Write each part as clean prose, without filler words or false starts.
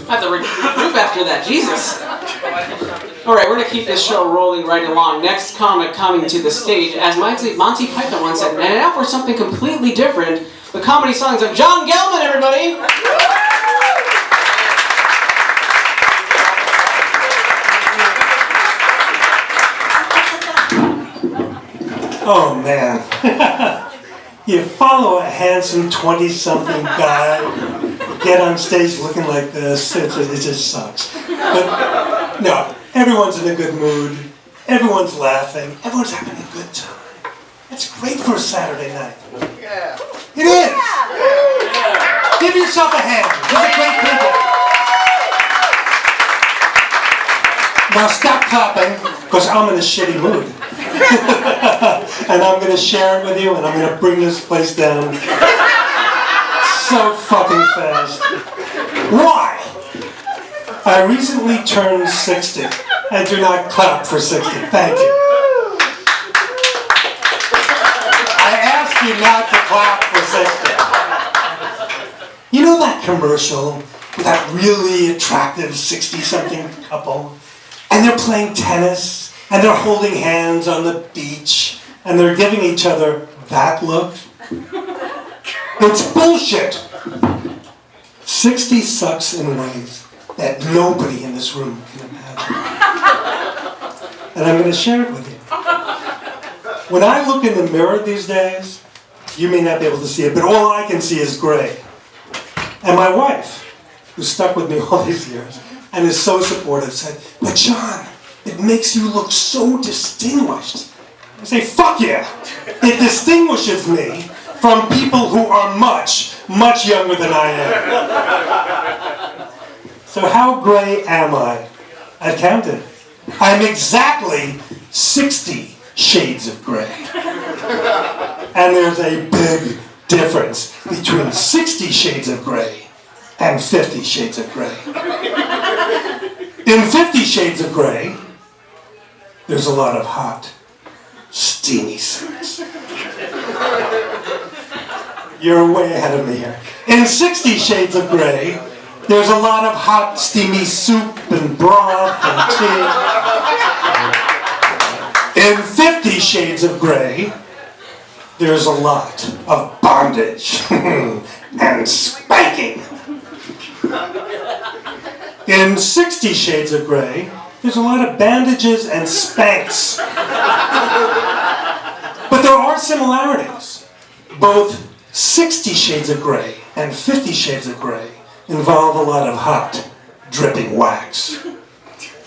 I have to regroup after that, Jesus. Alright, we're going to keep this show rolling right along. Next comic coming to the stage, as Monty Python once said, and now for something completely different, the comedy songs of Jon Gelberg, everybody! Oh man, you follow a handsome 20-something guy, get on stage looking like this, it just sucks. But no, everyone's in a good mood, everyone's laughing, everyone's having a good time. It's great for a Saturday night. Yeah. It is! Yeah. Give yourself a hand, it's a great people. Now stop clapping, because I'm in a shitty mood. And I'm going to share it with you, and I'm going to bring this place down so fucking fast. Why? I recently turned 60, and do not clap for 60. Thank you. I asked you not to clap for 60. You know that commercial with that really attractive 60-something couple? And they're playing tennis, and they're holding hands on the beach, and they're giving each other that look. It's bullshit. 60 sucks in ways that nobody in this room can imagine. And I'm going to share it with you. When I look in the mirror these days, you may not be able to see it, but all I can see is gray. And my wife, who's stuck with me all these years, and is so supportive, said, "But John, it makes you look so distinguished." I say, fuck yeah! It distinguishes me from people who are much, much younger than I am. So how gray am I? I've counted. I'm exactly 60 shades of gray. And there's a big difference between 60 shades of gray and 50 shades of gray. In 50 shades of gray, there's a lot of hot, steamy sex. You're way ahead of me here. In 60 shades of gray, there's a lot of hot, steamy soup and broth and tea. In 50 shades of gray, there's a lot of bondage and spanking. In 60 shades of gray, there's a lot of bandages and spanks. But there are similarities. Both 60 shades of gray and 50 shades of gray involve a lot of hot, dripping wax.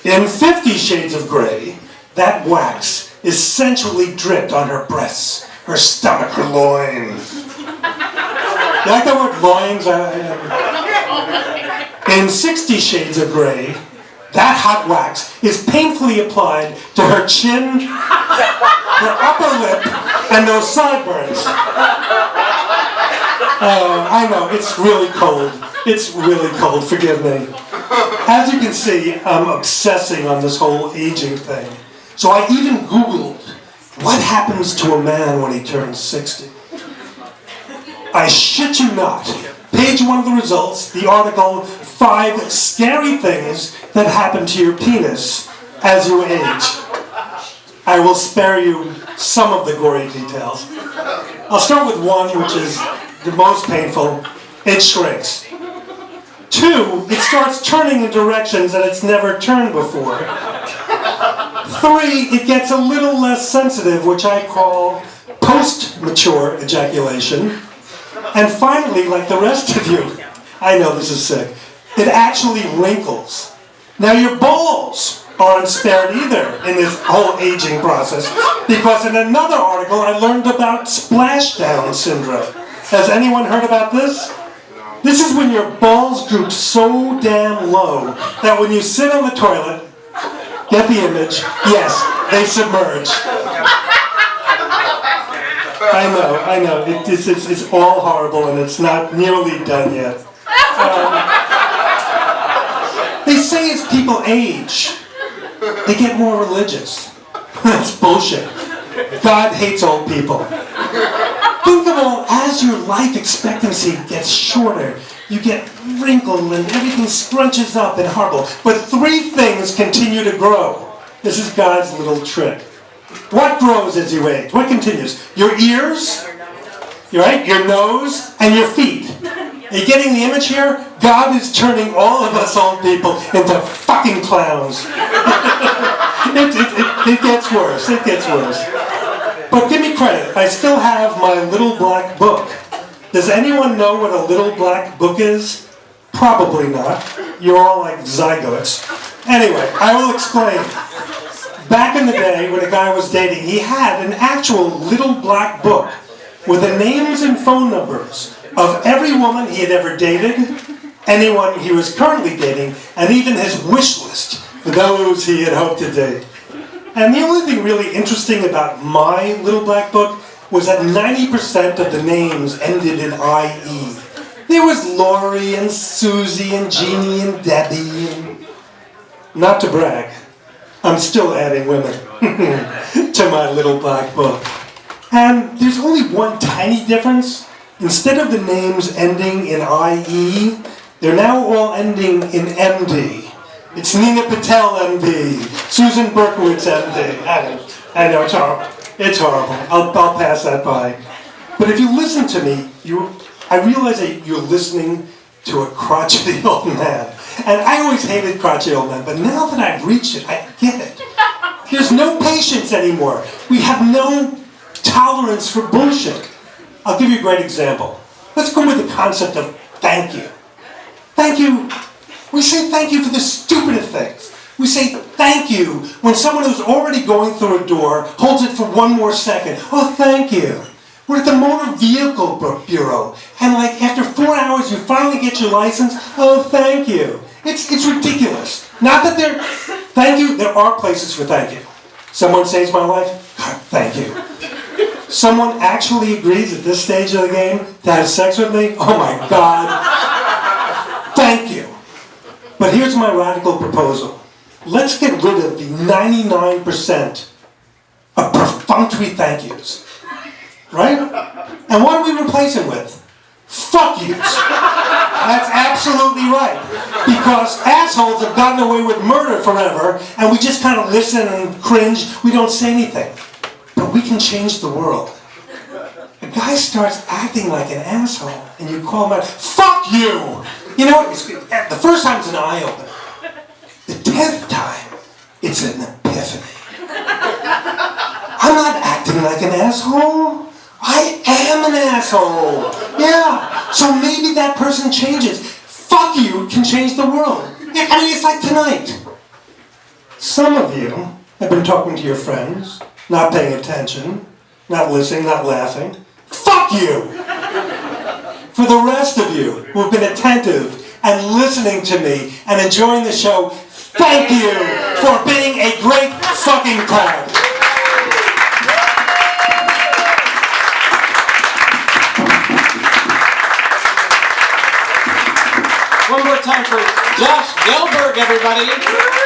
In 50 shades of gray, that wax is sensually dripped on her breasts, her stomach, her loins. You like the word loins? In 60 shades of gray, that hot wax is painfully applied to her chin, her upper lip, and those sideburns. I know, it's really cold. It's really cold, forgive me. As you can see, I'm obsessing on this whole aging thing. So I even Googled, what happens to a man when he turns 60? I shit you not. Page 1 of the results, the article, 5 scary things that happen to your penis as you age. I will spare you some of the gory details. I'll start with one, which is the most painful. It shrinks. 2, it starts turning in directions that it's never turned before. 3, it gets a little less sensitive, which I call post-mature ejaculation. And finally, like the rest of you, I know this is sick, it actually wrinkles. Now your balls aren't spared either in this whole aging process, because in another article I learned about splashdown syndrome. Has anyone heard about this? This is when your balls droop so damn low that when you sit on the toilet, get the image, yes, they submerge. I know, it's all horrible and it's not nearly done yet. They say as people age, they get more religious. That's bullshit. God hates old people. Think of all, as your life expectancy gets shorter, you get wrinkled and everything scrunches up and horrible. But three things continue to grow. This is God's little trick. What grows as you age? What continues? Your ears, right? Your nose, and your feet. Are you getting the image here? God is turning all of us old people into fucking clowns. It gets worse. It gets worse. But give me credit. I still have my little black book. Does anyone know what a little black book is? Probably not. You're all like zygotes. Anyway, I will explain. Back in the day when a guy was dating, he had an actual little black book with the names and phone numbers of every woman he had ever dated, anyone he was currently dating, and even his wish list for those he had hoped to date. And the only thing really interesting about my little black book was that 90% of the names ended in IE. There was Lori and Susie and Jeannie and Debbie. And not to brag, I'm still adding women to my little black book. And there's only one tiny difference. Instead of the names ending in IE, they're now all ending in MD. It's Nina Patel MD, Susan Berkowitz MD. I know, it's horrible. It's horrible. I'll pass that by. But if you listen to me, I realize that you're listening to a crotchety old man. And I always hated crotchety old men, but now that I've reached it, I get it. There's no patience anymore. We have no tolerance for bullshit. I'll give you a great example. Let's go with the concept of thank you. Thank you. We say thank you for the stupidest things. We say thank you when someone who's already going through a door holds it for one more second. Oh, thank you. We're at the Motor Vehicle Bureau, and like after 4 hours you finally get your license. Oh, thank you. It's ridiculous. Not that thank you, there are places for thank you. Someone saves my life, God, thank you. Someone actually agrees at this stage of the game to have sex with me, oh my God, thank you. But here's my radical proposal. Let's get rid of the 99% of perfunctory thank yous. Right? And what do we replace them with? Fuck yous. That's absolutely right. Because assholes have gotten away with murder forever, and we just kind of listen and cringe. We don't say anything. But we can change the world. A guy starts acting like an asshole, and you call him out, fuck you! You know what? The first time it's an eye-opener. The 10th time, it's an epiphany. I'm not acting like an asshole. I am an asshole. Yeah. So maybe that person changes. Fuck you can change the world. I mean, it's like tonight. Some of you have been talking to your friends, not paying attention, not listening, not laughing. Fuck you! For the rest of you who have been attentive and listening to me and enjoying the show, thank you for being a great fucking crowd. One more time for Jon Gelberg, everybody.